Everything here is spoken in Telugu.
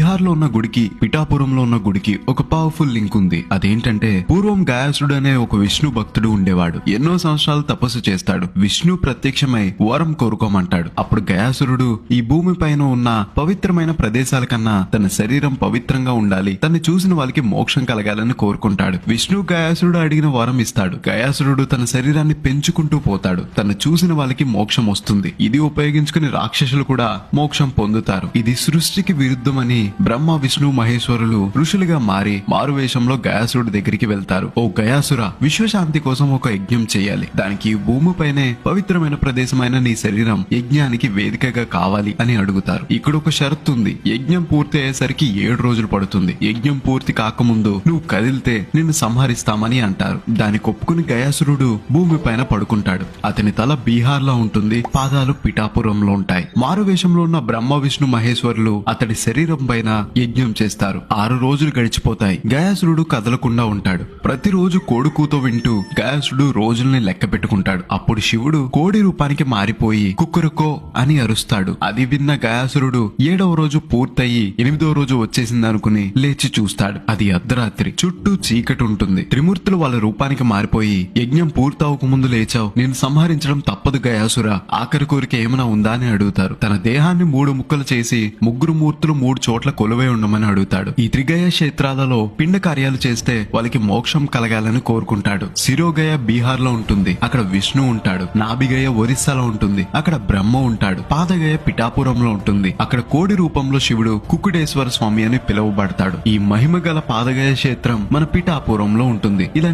బీహార్ లో ఉన్న గుడికి పిఠాపురంలో ఉన్న గుడికి ఒక పవర్ఫుల్ లింక్ ఉంది. అదేంటంటే పూర్వం గయాసుడు అనే ఒక విష్ణు భక్తుడు ఉండేవాడు. ఎన్నో సంవత్సరాలు తపస్సు చేస్తాడు. విష్ణు ప్రత్యక్షమై వరం కోరుకోమంటాడు. అప్పుడు గయాసురుడు ఈ భూమి పైన ఉన్న పవిత్రమైన ప్రదేశాల కన్నా తన శరీరం పవిత్రంగా ఉండాలి, తను చూసిన వాళ్ళకి మోక్షం కలగాలని కోరుకుంటాడు. విష్ణు గయాసురుడు అడిగిన వరం ఇస్తాడు. గయాసురుడు తన శరీరాన్ని పెంచుకుంటూ పోతాడు. తను చూసిన వాళ్ళకి మోక్షం వస్తుంది. ఇది ఉపయోగించుకుని రాక్షసులు కూడా మోక్షం పొందుతారు. ఇది సృష్టికి విరుద్ధమని బ్రహ్మ విష్ణు మహేశ్వరులు ఋషులుగా మారి మారువేషంలో గయాసురుడి దగ్గరికి వెళ్తారు. ఓ గయాసుర, విశ్వశాంతి కోసం ఒక యజ్ఞం చేయాలి. దానికి భూమిపైనే పవిత్రమైన ప్రదేశమైన నీ శరీరం యజ్ఞానికి వేదికగా కావాలి అని అడుగుతారు. ఇక్కడ ఒక షరతు ఉంది. యజ్ఞం పూర్తి అయ్యేసరికి 7 రోజులు పడుతుంది. యజ్ఞం పూర్తి కాకముందు నువ్వు కదిలితే నిన్ను సంహరిస్తామని అంటారు. దానికి ఒప్పుకుని గయాసురుడు భూమిపైన పడుకుంటాడు. అతని తల బీహార్ లో ఉంటుంది, పాదాలు పిఠాపురంలో ఉంటాయి. మారువేషంలో ఉన్న బ్రహ్మ విష్ణు మహేశ్వరులు అతడి శరీరం పైన యజ్ఞం చేస్తారు. 6 రోజులు గడిచిపోతాయి. గయాసురుడు కదలకుండా ఉంటాడు. ప్రతిరోజు కోడి కూత వింటూ గయాసుడు రోజుల్ని లెక్క పెట్టుకుంటాడు. అప్పుడు శివుడు కోడి రూపానికి మారిపోయి కుక్కురుకో అని అరుస్తాడు. అది విన్న గయాసురుడు 7వ రోజు పూర్తయి 8వ రోజు వచ్చేసిందనుకుని లేచి చూస్తాడు. అది అర్ధరాత్రి. చుట్టూ చీకటి ఉంటుంది. త్రిమూర్తులు వాళ్ళ రూపానికి మారిపోయి యజ్ఞం పూర్తవక ముందు లేచావు, నేను సంహరించడం తప్పదు గయాసుర, ఆఖరి కోరిక ఏమైనా ఉందా అని అడుగుతారు. తన దేహాన్ని 3 ముక్కలు చేసి 3 మూర్తులు 3 చోట్ల కొలువై ఉండమని అడుగుతాడు. ఈ త్రిగయ క్షేత్రాలలో పిండ కార్యాలు చేస్తే వాళ్ళకి మోక్షం కలగాలని కోరుకుంటాడు. శిరోగయ బీహార్ లో ఉంటుంది. అక్కడ విష్ణు ఉంటాడు. నాభిగయ ఒరిస్సాలో ఉంటుంది. అక్కడ బ్రహ్మ ఉంటాడు. పాదగయ పిఠాపురంలో ఉంటుంది. అక్కడ కోడి రూపంలో శివుడు కుక్కుడేశ్వర స్వామి అని పిలువబడతాడు. ఈ మహిమ గల పాదగయ క్షేత్రం మన పిఠాపురంలో ఉంటుంది. ఇలా